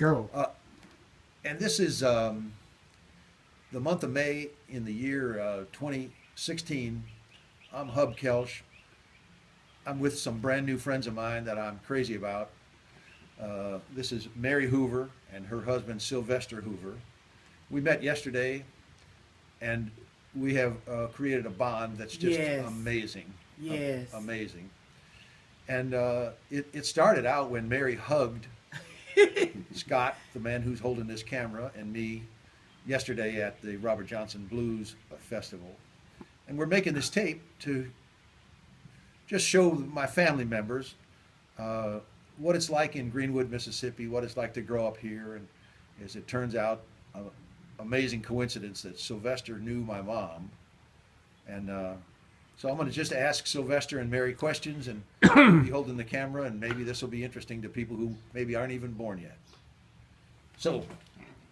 Go. And this is the month of May in the year 2016. I'm Hub Kelch. I'm with some brand new friends of mine that I'm crazy about. This is Mary Hoover and her husband Sylvester Hoover. We met yesterday, and we have created a bond that's just Yes. amazing. Yes. Amazing. And it started out when Mary hugged Scott, the man who's holding this camera, and me yesterday at the Robert Johnson Blues Festival. And we're making this tape to just show my family members what it's like in Greenwood, Mississippi, what it's like to grow up here. And as it turns out, amazing coincidence that Sylvester knew my mom. And so I'm going to just ask Sylvester and Mary questions and be holding the camera, and maybe this will be interesting to people who maybe aren't even born yet. So,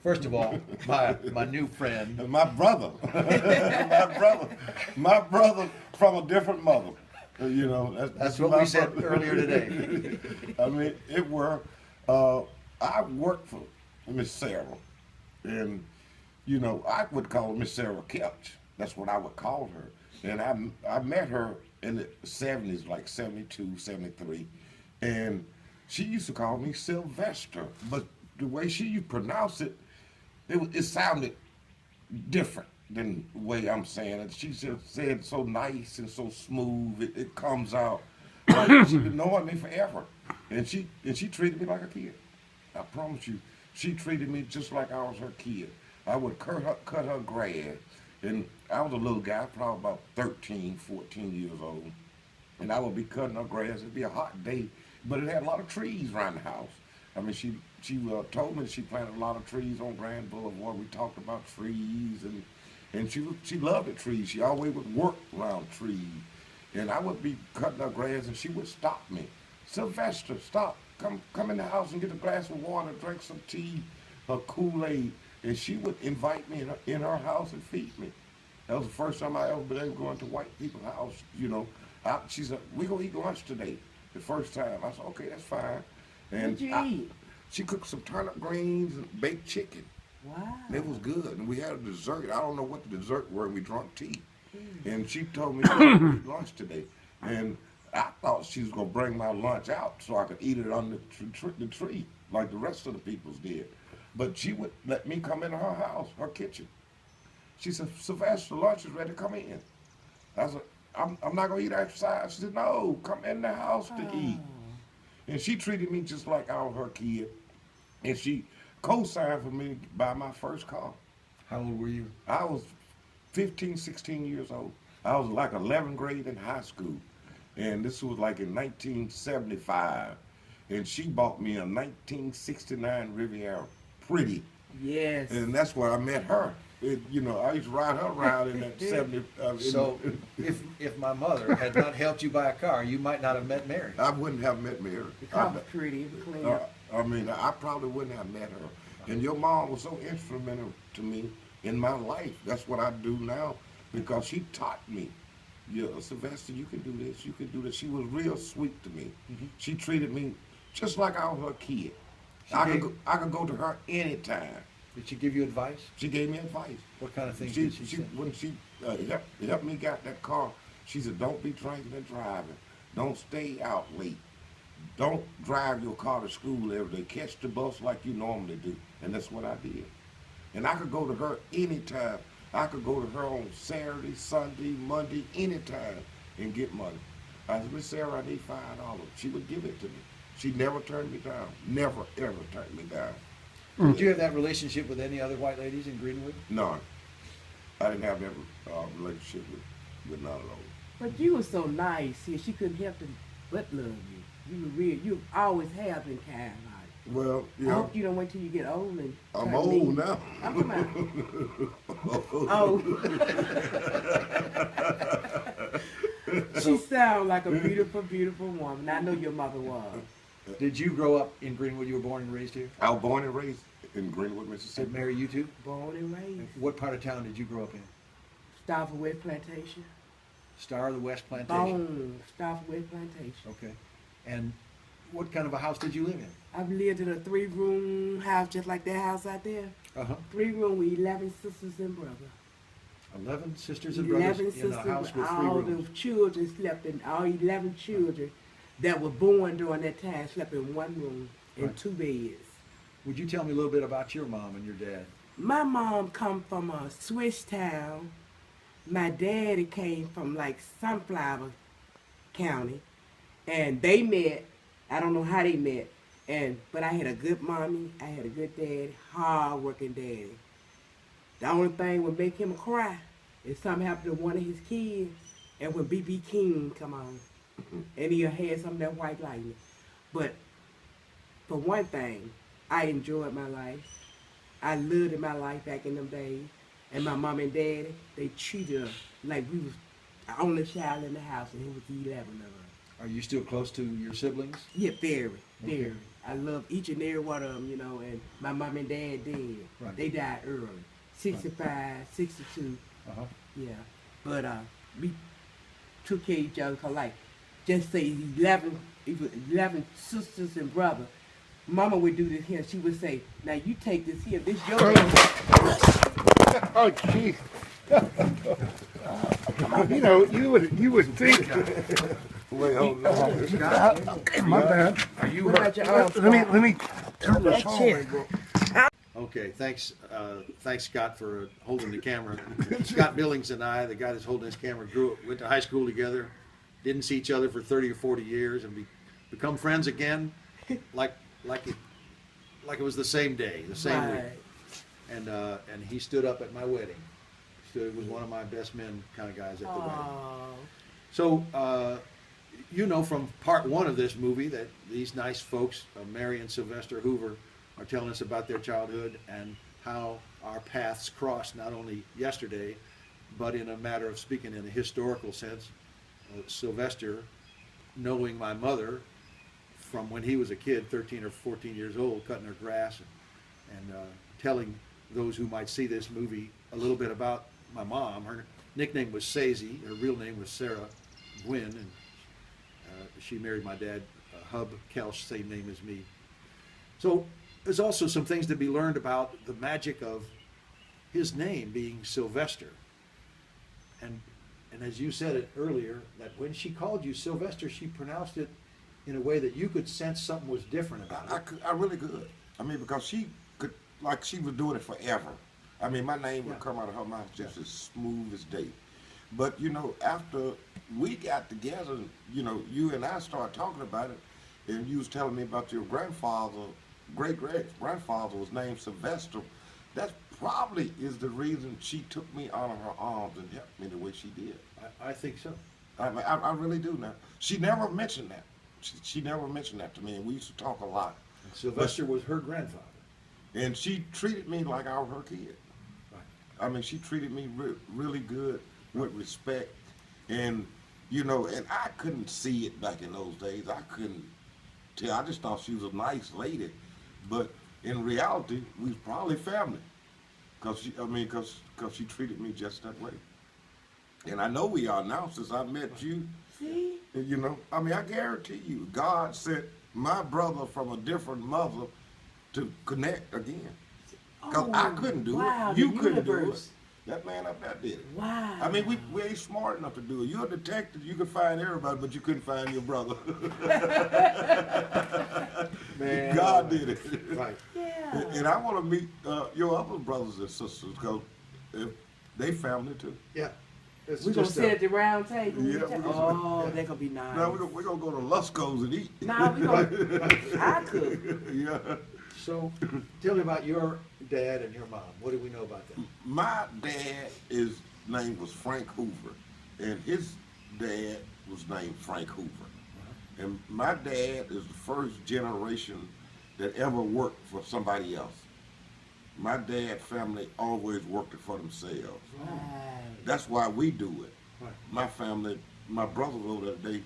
first of all, my new friend. My brother. my brother from a different mother. You know, That's what we said earlier today. I mean, I worked for Miss Sarah, and you know, I would call her Miss Sarah Kelch. That's what I would call her. And I met her in the 70s, like 72, 73, and she used to call me Sylvester, but the way she pronounced it, it sounded different than the way I'm saying it. She just said so nice and so smooth. It comes out like she's been knowing me forever, and she treated me like a kid. I promise you, she treated me just like I was her kid. I would cut her grass, and I was a little guy, probably about 13, 14 years old, and I would be cutting her grass. It'd be a hot day, but it had a lot of trees around the house. I mean, she told me she planted a lot of trees on Grand Boulevard. We talked about trees, and she loved the trees. She always would work around trees. And I would be cutting her grass, and she would stop me. Sylvester, stop. Come in the house and get a glass of water, drink some tea, or Kool-Aid. And she would invite me in her house and feed me. That was the first time I ever been able to go into white people's house, you know. She said, "We gonna eat lunch today." The first time. I said, "Okay, that's fine." And What'd you eat? She cooked some turnip greens and baked chicken. Wow. And it was good. And we had a dessert. I don't know what the dessert were. We drank tea. And she told me to eat lunch today. And I thought she was going to bring my lunch out so I could eat it on the tree like the rest of the people's did. But she would let me come into her house, her kitchen. She said, "Sylvester, lunch is ready. Come in." I said, I'm not going to eat outside. She said, "No, come in the house to eat." And she treated me just like I was her kid. And she co-signed for me to buy my first car. How old were you? I was 15, 16 years old. I was like 11th grade in high school. And this was like in 1975. And she bought me a 1969 Riviera. Pretty. Yes. And that's where I met her. You know, I used to ride her around in that 70. So, if my mother had not helped you buy a car, you might not have met Mary. I wouldn't have met Mary. The car was pretty. It was clean. I mean, I probably wouldn't have met her. And your mom was so instrumental to me in my life. That's what I do now because she taught me. Yeah, Sylvester, you can do this, you can do this. She was real sweet to me. Mm-hmm. She treated me just like I was her kid. I could go to her anytime. Did she give you advice? She gave me advice. What kind of things did she say? When she helped me get that car, she said, "Don't be drinking and driving. Don't stay out late. Don't drive your car to school every day. Catch the bus like you normally do." And that's what I did. And I could go to her anytime. I could go to her on Saturday, Sunday, Monday, anytime and get money. I said, "Miss Sarah, I need $5." She would give it to me. She never turned me down. Never, ever turned me down. Did you have that relationship with any other white ladies in Greenwood? None. I didn't have that relationship with none of those. But you were so nice. See, she couldn't help but love you. You were real. You always have been kind. Like, Well, I yeah, hope you don't wait till you get old and. I'm turn old mean. now. I'm talking about. Oh. She sounds like a beautiful, beautiful woman. I know your mother was. Did you grow up in Greenwood? You were born and raised here? I was born and raised in Greenwood, Did Mississippi. Mary you too? Born and raised. What part of town did you grow up in? Stafford West Plantation. Star of the West Plantation. Bone. Stafford West Plantation. Okay. And what kind of a house did you live in? I've lived in a 3-room house just like that house out there. 3-room with 11 sisters and brothers. 11 sisters and brothers 11 in sisters, a house with 3 all rooms. the children slept in, all 11 children that were born during that time slept in 1 room in Right. 2 beds. Would you tell me a little bit about your mom and your dad? My mom come from a Swiss town. My daddy came from like Sunflower County, and they met. I don't know how they met, but I had a good mommy. I had a good daddy, hard working daddy. The only thing would make him cry if something happened to one of his kids, and when B.B. King come on, and he had some of that white lightning. But for one thing, I enjoyed my life. I lived in my life back in them days. And my mom and daddy, they treated us like we was the only child in the house, and it was 11 of us. Are you still close to your siblings? Yeah, very, very. Okay. I love each and every one of them, you know, and my mom and dad did. Right. They died early, 65, 62, Uh-huh. yeah. But we took care of each other, 'cause like, just say 11 sisters and brothers. Mama would do this here. She would say, now you take this here, this your Oh, jeez. You know, you would think. Wait, hold on. My bad. Are you What hurt? about your arms? Let me turn this That's on. it. Okay, thanks Scott for holding the camera. Scott Billings and I, the guy that's holding this camera, went to high school together, didn't see each other for 30 or 40 years, and become friends again, like it was the same day, the same week. And he stood up at my wedding. Was one of my best men kind of guys at the wedding. Aw. So, you know from part 1 of this movie that these nice folks, Mary and Sylvester Hoover, are telling us about their childhood and how our paths crossed not only yesterday, but in a matter of speaking in a historical sense. Sylvester, knowing my mother from when he was a kid, 13 or 14 years old, cutting her grass and telling those who might see this movie a little bit about my mom. Her nickname was Sazy. Her real name was Sarah Gwynn, and she married my dad, Hub Kelch, same name as me. So there's also some things to be learned about the magic of his name being Sylvester. And as you said it earlier, that when she called you Sylvester, she pronounced it in a way that you could sense something was different about it. I really could. I mean, because she could, like she was doing it forever. I mean, my name would come out of her mouth just as smooth as day. But, you know, after we got together, you know, you and I started talking about it, and you was telling me about your grandfather, great-great-grandfather was named Sylvester. That probably is the reason she took me out of her arms and helped me the way she did. I think so. I really do now. She never mentioned that. She never mentioned that to me, and we used to talk a lot. And Sylvester was her grandfather. And she treated me like I was her kid. Right. I mean, she treated me really good, with respect. And, you know, and I couldn't see it back in those days. I couldn't tell. I just thought she was a nice lady. But in reality, we was probably family. Cause she treated me just that way. And I know we are now since I met you. See? You know, I mean, I guarantee you, God sent my brother from a different mother to connect again. Because I couldn't do wow, it. You the couldn't do it. universe. That man up there did it. Wow. I mean, we ain't smart enough to do it. You're a detective. You could find everybody, but you couldn't find your brother. Man. God did it. Right. Yeah. And I want to meet your other brothers and sisters because they family too. Yeah. It's We're going to just sit at the round table. Yeah, we're gonna- Oh, yeah. they're going to be nice. Now we're gonna go to Lusco's and eat. Nah, we gonna, I could. Yeah. So, tell me about your dad and your mom. What do we know about them? My dad, his name was Frank Hoover, and his dad was named Frank Hoover. And my dad is the first generation that ever worked for somebody else. My dad's family always worked it for themselves. Right. That's why we do it. Right. My family, my brother over there,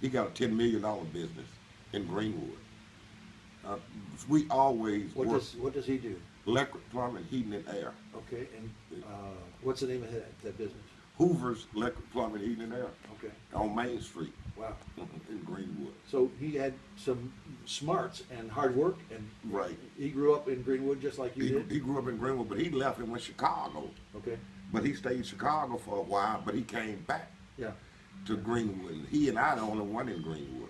he got a $10 million business in Greenwood. We always What work does he do? electric, plumbing, heating, and air. Okay, and what's the name of that business? Hoover's Electric, Plumbing, Heating, and Air Okay. on Main Street. Wow. in Greenwood. So he had some smarts and hard work, and Right. he grew up in Greenwood just like you did. He grew up in Greenwood, but he left and went to Chicago. Okay. But he stayed in Chicago for a while, but he came back Yeah. to Greenwood. He and I the only one in Greenwood.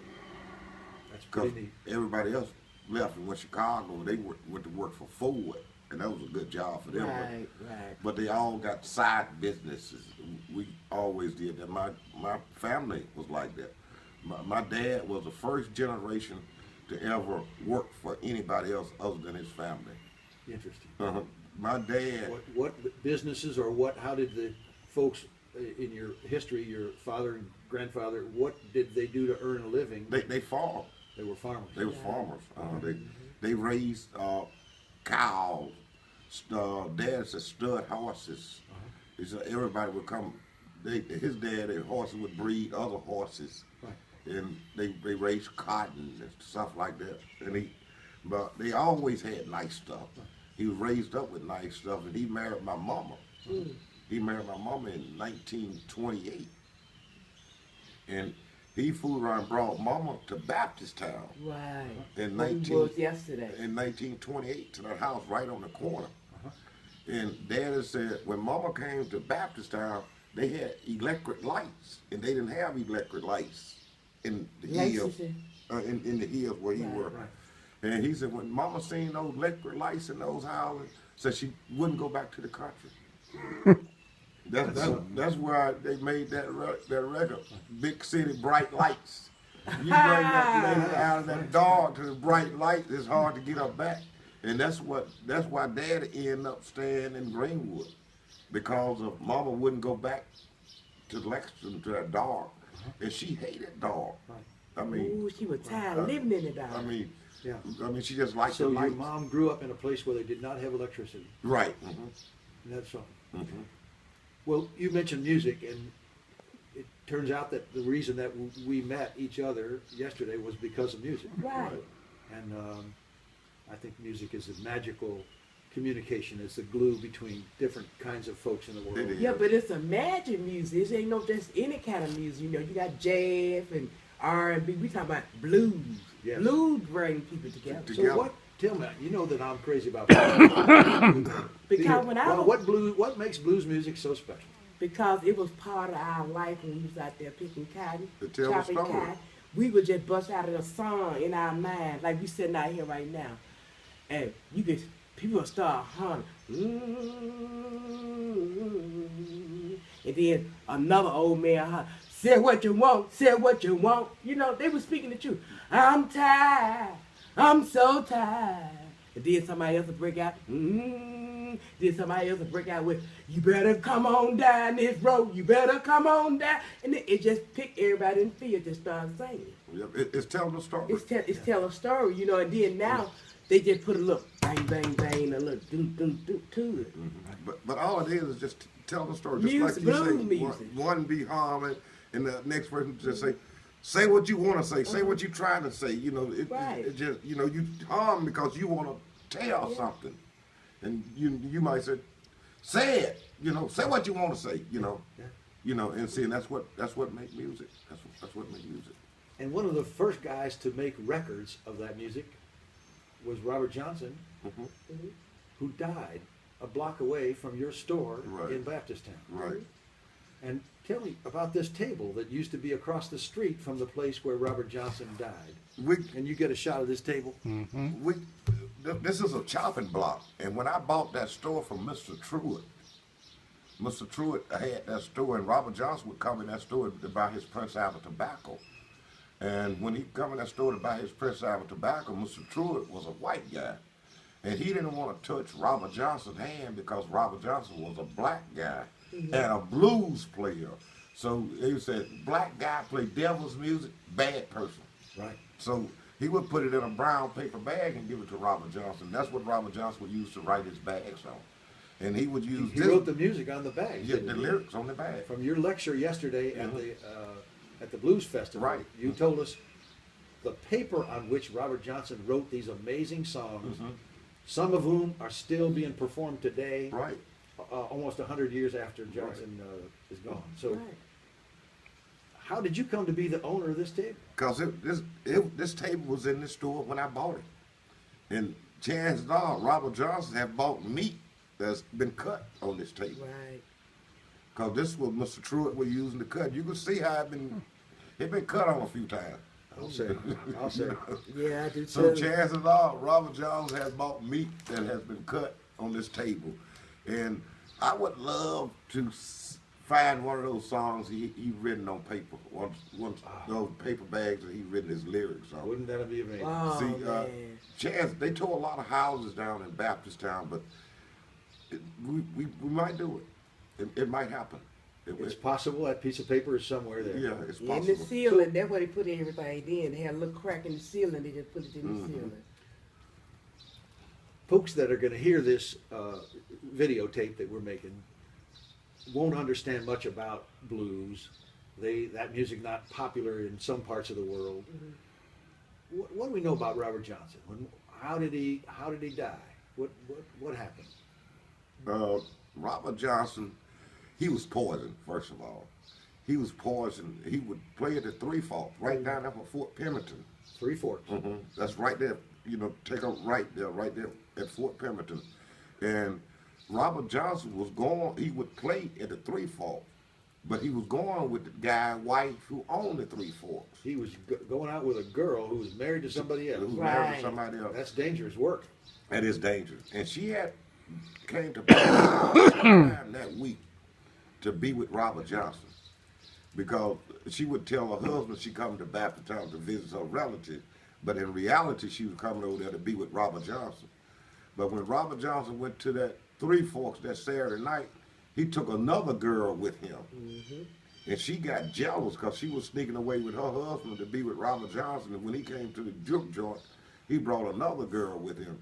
That's Because pretty neat. everybody else left and went to Chicago. They went to work for Ford, and that was a good job for them. Right, right. But they all got side businesses. We always did that. My family was like that. My dad was the first generation to ever work for anybody else other than his family. Interesting. My dad, What businesses or what? How did the folks in your history, your father and grandfather, what did they do to earn a living? they farmed. They were farmers. They were farmers. They raised cows. Dad said stud horses. He said everybody would come. His dad, their horses would breed other horses, Right. and they raised cotton and stuff like that. But they always had nice stuff. He was raised up with nice stuff, and he married my mama. He married my mama in 1928, and he fooled around and brought mama to Baptist Town Right. in What we 19 was yesterday. in 1928 to that house right on the corner. And Daddy said when Mama came to Baptist Town, they had electric lights, and they didn't have electric lights in the hills, in the hills where he Right, were. right. And he said when Mama seen those electric lights in those houses, said she wouldn't go back to the country. That's why they made that record, Big City Bright Lights. You bring that lady out of that dark to the bright light, it's hard to get her back. And that's why Daddy ended up staying in Greenwood, because of Mama wouldn't go back to Lexington to that dark, and she hated dark. I mean, Ooh, she was tired of living in the dark. I mean, Yeah. she just liked So the your lights. mom grew up in a place where they did not have electricity. Right. That's something. Well, you mentioned music, and it turns out that the reason that we met each other yesterday was because of music. Right. And I think music is a magical communication. It's the glue between different kinds of folks in the world. It is. Yeah, but it's a magic music. It ain't no just any kind of music. You know, you got jazz and R&B. We talking about blues. Yes. Blues bring people together. So what? Tell me, you know that I'm crazy about blues. Because when I was, what makes blues music so special? because it was part of our life when we was out there picking cotton, To tell the chopping story. cotton. We would just bust out of the song in our mind, like we sitting out here right now, and you could people would start humming, and then another old man hum, say what you want, say what you want. You know, they were speaking the truth. I'm tired, I'm so tired. And then somebody else would break out, then somebody else would break out with, you better come on down this road, you better come on down. And it just picked everybody in the field, just started singing. Yep, it's telling the story. It's tell a story, you know, and then now they just put a little bang, bang, bang, a little do to it. But all it is just telling the story. Music, just like you blues say, music. one be humming, and the next person just say what you want to say, say what you're trying to say. You know, Right. it just, you know, you hum because you want to tell something, and you might say it. You know, say what you want to say. You know, Yeah. you know, and see, and that's what makes music. That's what makes music. And one of the first guys to make records of that music was Robert Johnson, who died a block away from your store Right. in Baptist Town. Right. And tell me about this table that used to be across the street from the place where Robert Johnson died. And you get a shot of this table. This is a chopping block, and when I bought that store from Mr. Truitt had that store, and Robert Johnson would come in that store to buy his Prince Albert tobacco. And when he come in that store to buy his Prince Albert tobacco, Mr. Truitt was a white guy, and he didn't want to touch Robert Johnson's hand because Robert Johnson was a black guy and a blues player. So he said, black guy play devil's music, bad person. Right. So he would put it in a brown paper bag and give it to Robert Johnson. That's what Robert Johnson would use to write his bags on. And he would use He wrote the music on the bag. yeah, didn't the he? lyrics on the bag. From your lecture yesterday at the Blues Festival, Right. you told us the paper on which Robert Johnson wrote these amazing songs, some of whom are still being performed today, Right. Almost 100 years after Johnson is gone. So Right. How did you come to be the owner of this table? Because this table was in the store when I bought it. And chances are Robert Johnson have bought meat that's been cut on this table. Right. Because this was Mr. Truitt was using to cut. You can see how it been cut on a few times. I'll say. Yeah, I do So too. chances are Robert Johnson has bought meat that has been cut on this table. And I would love to find one of those songs he written on paper. One those paper bags that he written his lyrics on. Wouldn't that be amazing? Oh, See, man. chance they tore a lot of houses down in Baptist Town, but we might do it. It might happen. It's possible that piece of paper is somewhere there. Yeah, it's In the possible. ceiling, that's where they put everything in. They had a little crack in the ceiling, they just put it in the ceiling. Folks that are going to hear this videotape that we're making won't understand much about blues. That music not popular in some parts of the world. What do we know about Robert Johnson? How did he die? What happened? Robert Johnson, he was poisoned, first of all. He was poisoned. He would play at the Three Forks, right down there at Fort Pemberton. Three Forks. That's right there, take a right there at Fort Pemberton. And Robert Johnson was going, he would play at the Three Forks, but he was going with the guy's wife who owned the Three Forks. He was going out with a girl who was married to somebody else. Who was married Right. to somebody else. That's dangerous work. That is dangerous. And she had came to time that week to be with Robert Johnson because she would tell her husband she come to Baptist Town to visit her relative, but in reality she was coming over there to be with Robert Johnson. But when Robert Johnson went to that Three Forks that Saturday night, he took another girl with him. And she got jealous because she was sneaking away with her husband to be with Robert Johnson. And when he came to the juke joint, he brought another girl with him.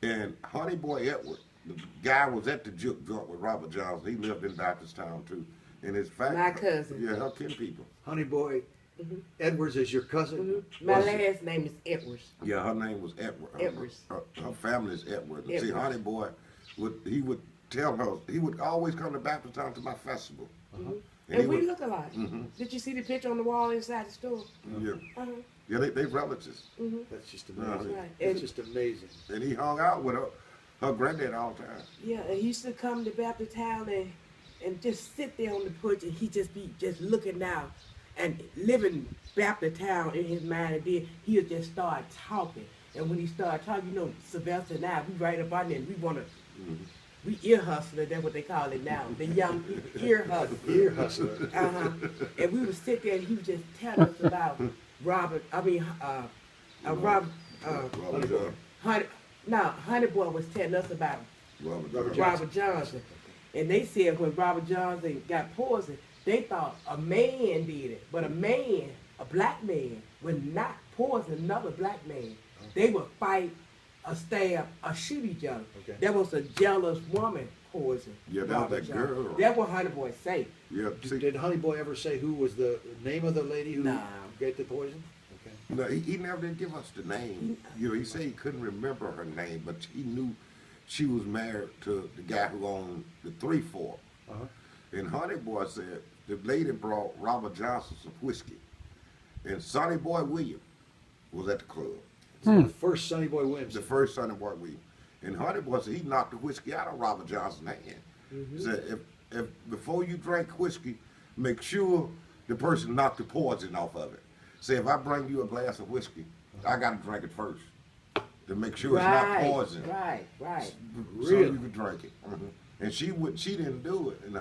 And Honey Boy Edward, the guy was at the juke joint with Robert Johnson. He lived in Baptist Town too. And his fact, My cousin. Yeah, her kin people. Honey Boy Edwards is your cousin? My last name is Edwards. Yeah, her name was Edward. Edwards. Her family is Edward. See, Edwards. Honey Boy, he would tell her, he would always come to Baptist Town to my festival. And he we would- look alike. Did you see the picture on the wall inside the store? Yeah, Uh-huh. yeah, they relatives. That's just amazing. Right. That's And- just amazing. And he hung out with her granddad all the time. Yeah, and he used to come to Baptist Town and just sit there on the porch and he just be just looking out and living Baptist Town in his mind, and then he'll just start talking. And when he started talking, Sylvester and I, we right up on there and we want to, we ear hustler, that's what they call it now. The young people, ear hustler. Ear hustler. And we would sit there and he would just tell us about Robert Robert Johnson. Honey Boy was telling us about Robert Johnson. Robert Johnson. And they said when Robert Johnson got poisoned, they thought a man did it. But a black man, would not poison another black man. They would fight, stab, or shoot each other. Okay. That was a jealous woman poison. Yeah, that was Robert that Johnson. girl. That's what Honey Boy say. Yeah, see, Did Honey Boy ever say who was the name of the lady who Nah. gave the poison? Okay. no, he never did give us the name. He said he couldn't remember her name, but he knew she was married to the guy who owned the Three Forks. And Honey Boy said the lady brought Robert Johnson some whiskey, and Sonny Boy Williams was at the club. The first Sonny Boy Williams. The first Sonny Boy Williams. And Honey Boy said he knocked the whiskey out of Robert Johnson's hand. He said, if before you drink whiskey, make sure the person knocked the poison off of it. Say, if I bring you a glass of whiskey, I got to drink it first to make sure it's not poison. Right. So you could drink it. And she didn't do it. And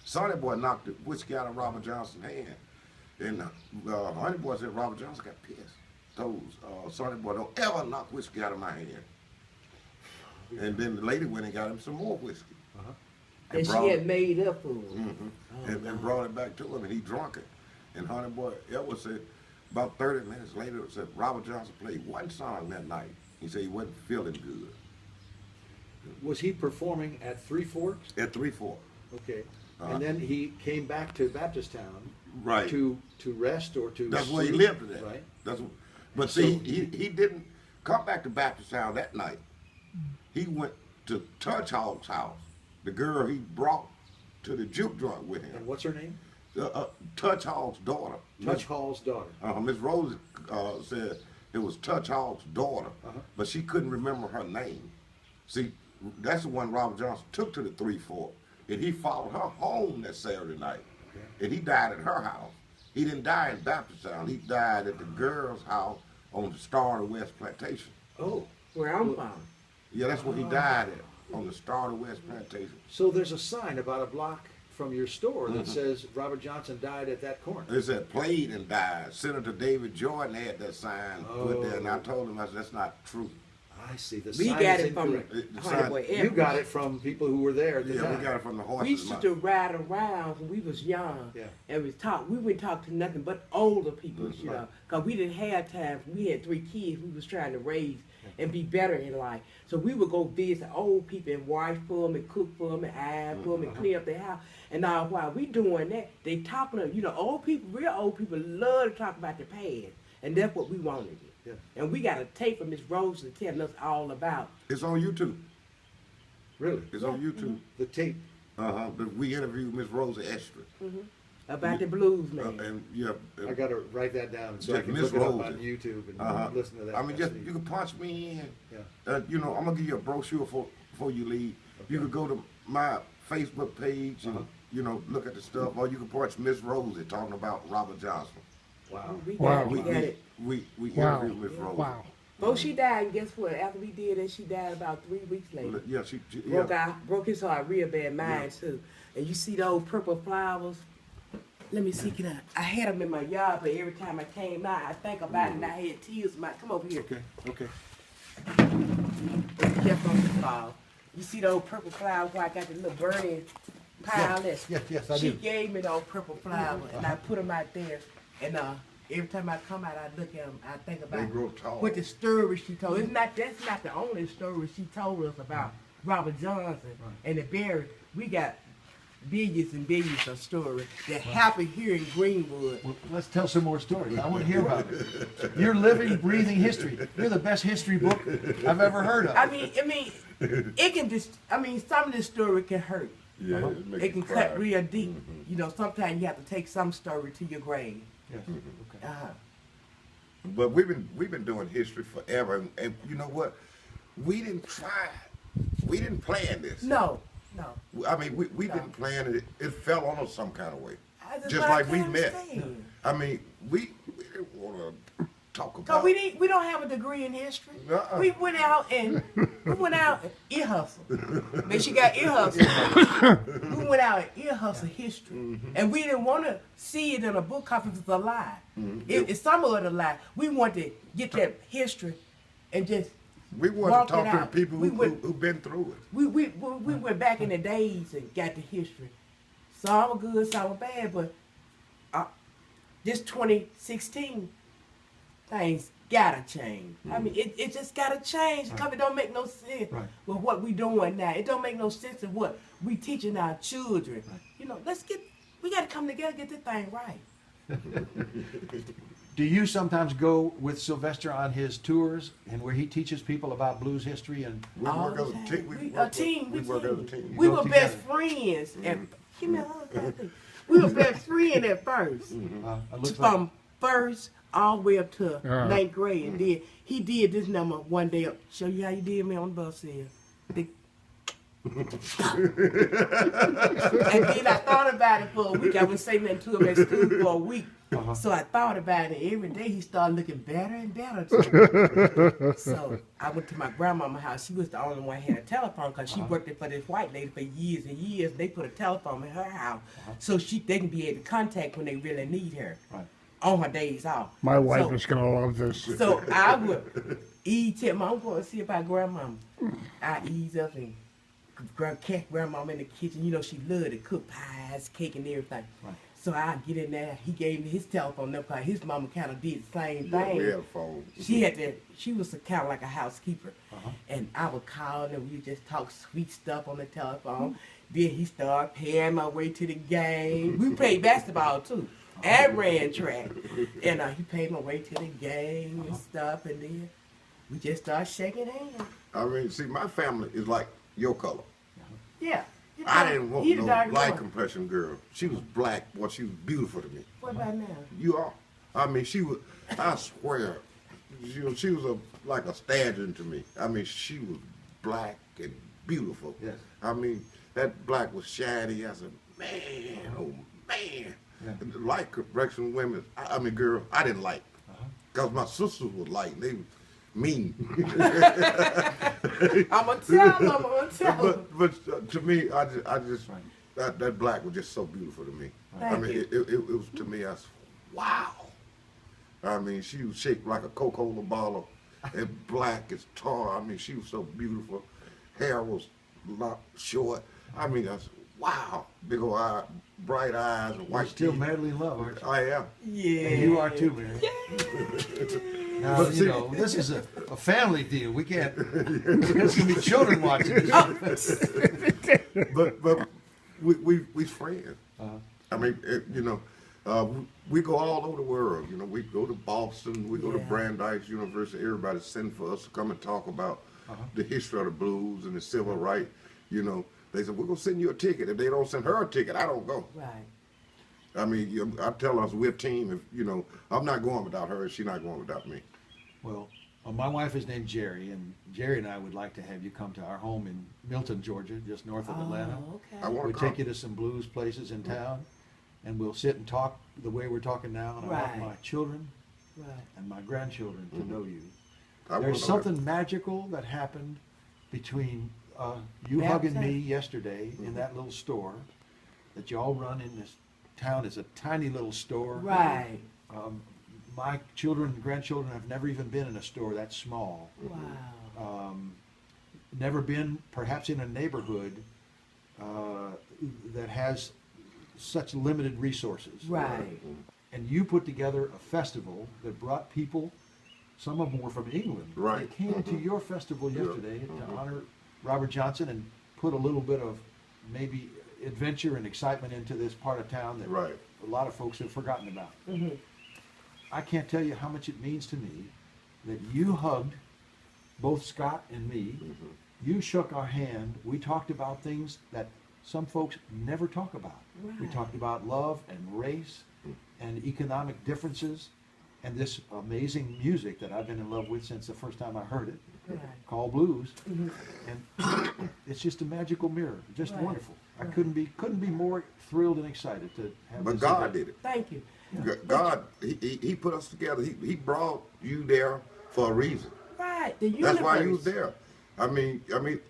Sonny Boy knocked the whiskey out of Robert Johnson's hand. And Honey Boy said Robert Johnson got pissed. Told Sonny Boy, don't ever knock whiskey out of my hand. And then the lady went and got him some more whiskey. And she brought had it- made up for him. and brought it back to him, and he drank it. And Honey Boy Edward said, about 30 minutes later, said Robert Johnson played one song that night. He said he wasn't feeling good. Was he performing at Three Forks? At 3 4. Okay. And then he came back to Baptist Town Right. to rest or to That's where he sleep? lived at. Right. But see, he didn't come back to Baptist Town that night. He went to Touch Hog's house, the girl he brought to the juke joint with And him. what's her name? Touch Hall's daughter. Touch Hall's daughter. Miss Rose said it was Touch Hall's daughter, Uh-huh. but she couldn't remember her name. See, that's the one Robert Johnson took to the 3-4, and he followed her home that Saturday night, and he died at her house. He didn't die in Baptisttown. He died at the girl's house on the Star of the West Plantation. Oh, Where I'm from. Yeah, that's where he died at, on the Star of the West Plantation. so there's a sign about a block from your store that says Robert Johnson died at that corner. It said played and died. Senator David Jordan had that sign put there, and I told him, I said, that's not true. I see. The We sign got is it from incorrect. The Honey sign- Boy You Edwards. got it from people who were there at the Yeah, time. we got it from the We horse's used mouth. to ride around when we was young, Yeah. and we wouldn't talk to nothing but older people, Mhm. you know, because we didn't have time. We had 3 kids we was trying to raise and be better in life. So we would go visit old people and wash for them and cook for them and iron for them and clean up their house. And now while we doing that, they talking to, you know, old people, real old people love to talk about the past, and that's what we wanted. Yeah. And we got a tape from Miss Rose telling us all about. It's on YouTube. Really? It's on YouTube. The tape. But we interviewed Miss Rosa Esther. About the blues man. And yeah, I got to write that down so I Just can Miss look it up Rose. on YouTube and listen to that. I mean, just message. you can punch me in. Yeah. You know, I'm gonna give you a brochure before you leave. You can go to my Facebook page and you know look at the stuff, or you can watch Miss Rosie talking about Robert Johnson. Wow. We Wow. got, we got it. We Wow. interviewed Miss Rosie. Wow. Before she died, and guess what? After we did it, she died about 3 weeks later. Yeah, she yeah. Broke his heart real bad, mine too. And you see those purple flowers? Let me see, I had them in my yard, but every time I came out, I think about it and I had tears in my, come over here. Okay. Okay. It kept on the fall. You see those purple flowers where I got the little burning pile? Yes, yes, I She do. gave me those purple flowers and I put them out there. And every time I come out, I look at them, I think They about grow tall. what the story she told. That's not the only story she told us about Robert Johnson and the Berry. We got billions and billions of stories that happened here in Greenwood. Well, let's tell some more stories. I want to hear about it. You're living, breathing history. You're the best history book I've ever heard of. I mean, it can just. I mean, some of the story can hurt. Yeah, it makes It you can cry. cut real deep. You know, sometimes you have to take some story to your grave. Yes. Okay. But we've been doing history forever, and you know what? We didn't try. We didn't plan this. No. I mean, we didn't plan it. It fell on us some kind of way. That's Just what I like we can't met. understand. I mean, we didn't want to talk Cause about. we don't have a degree in history. Uh-uh. We went out and ear hustle. But she got ear hustle. We went out and ear hustle history, and we didn't want to see it in a book because it's a lie. It's some of it a lie. We want to get that history and just We want walk to talk it to the out. people We who've went- been through it. we went back in the days and got the history. Some were good, some were bad, but this 2016 things gotta change. I mean, it just gotta change because it don't make no sense Right. with what we doing now. It don't make no sense of what we teaching our children. You know, we gotta come together, get this thing right. Do you sometimes go with Sylvester on his tours and where he teaches people about blues history and We All work the as a time. team. We work as a team. We go were together. best friends, and you know, we were best friends at first. it looks From first all the way up to Yeah. 9th grade, and then he did this number one day. Show you how you did me on the bus here. And then I thought about it for a week. I was saying that to him at school for a week. So I thought about it. Every day he started looking better and better to me. So I went to my grandmama's house. She was the only one who had a telephone because she worked for this white lady for years and years. They put a telephone in her house so they can be able to contact when they really need her Right. on her days off. My wife So- is gonna love this. So I would tell my, I'm going to see about grandmama. I ease up and catch grandmama in the kitchen. You know, she loved to cook pies, cake, and everything. Right. So I get in there. He gave me his telephone number because his mama kind of did the same Yeah, thing. we had a phone. She was kind of like a housekeeper. And I would call and we would just talk sweet stuff on the telephone. Then he started paying my way to the game. We played basketball too. And ran track. And he paid my way to the game and stuff. And then we just started shaking hands. I mean, see, my family is like your color. Yeah. I didn't want He the no dark light one. complexion girl. She was black. Boy, she was beautiful to me. What about now? You are. I mean, she was. I swear, she was like a stallion to me. I mean, she was black and beautiful. Yes. I mean, that black was shiny. I said, man, oh man. Yeah. And the light complexion women. I mean, girl, I didn't like. Cause my sisters was light. And they was mean. I'm gonna tell them. But to me, I just that black was just so beautiful to me. I Thank mean, you. it was to me. I said, wow. I mean, she was shaped like a Coca-Cola bottle, and black as tar. I mean, she was so beautiful. Hair was short. I mean, I said, wow. Big old eye, bright eyes, and You're white still teeth. madly in love, aren't you? I am. Yeah. And you are too, Mary. Now, But you see- know, this is a family deal. We can't, there's going to be children watching. But we friends. Uh-huh. I mean, we go all over the world. You know, we go to Boston, we go to Yeah. Brandeis University. Everybody send for us to come and talk about the history of the blues and the civil rights. You know, they said, we're going to send you a ticket. If they don't send her a ticket, I don't go. Right. I mean, I tell us we're a team. If, you know, I'm not going without her, she's not going without me. Well, my wife is named Jerry, and Jerry and I would like to have you come to our home in Milton, Georgia, just north of Atlanta. Oh, I okay. want We'll to come. take you to some blues places in town, and we'll sit and talk the way we're talking now. And I want Right. my children Right. and my grandchildren to know you. I wanna There's know something magical that happened between you hugging me Baptist. yesterday in that little store that y'all run in this town. It's a tiny little store. Right. My children and grandchildren have never even been in a store that small. Wow. Never been perhaps in a neighborhood that has such limited resources. Right. And you put together a festival that brought people, some of them were from England. Right. They came to your festival yesterday to honor Robert Johnson and put a little bit of maybe adventure and excitement into this part of town that Right. a lot of folks have forgotten about. Mhm. I can't tell you how much it means to me that you hugged both Scott and me. You shook our hand. We talked about things that some folks never talk about. We Right. talked about love and race and economic differences and this amazing music that I've been in love with since the first time I heard it, Right. called blues. And it's just a magical mirror, just Right. wonderful. I Right. couldn't be more thrilled and excited to have But this God event. did it. Thank you. God, he put us together. He brought you there for a reason. Right. The universe. That's why you was there. I mean,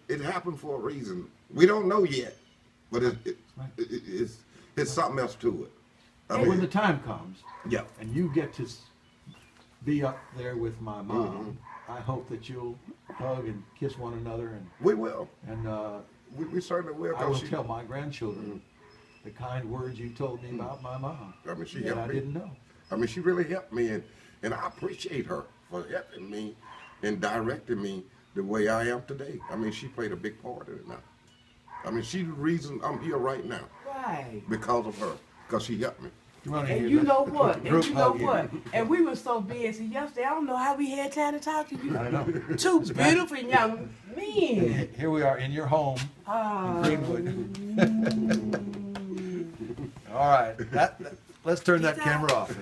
it happened for a reason. We don't know yet, but it's something else to it. I But when mean, the time comes, yeah. and you get to be up there with my mom, I hope that you'll hug and kiss one another, We will. and We certainly will. I will 'Cause she, tell my grandchildren the kind words you told me about my mom I mean, she that I helped me. didn't know. I mean, she really helped me, and I appreciate her for helping me and directing me the way I am today. I mean, she played a big part in it now. I mean, she's the reason I'm here right now Right. because of her, because she helped me. You wanna And hear you the know what? And group you know hug here? what? And we were so busy yesterday. I don't know how we had time to talk to you. I know. Two beautiful young men. Here we are in your home Ah. in Greenwood. All right, let's turn that Peace camera out. off.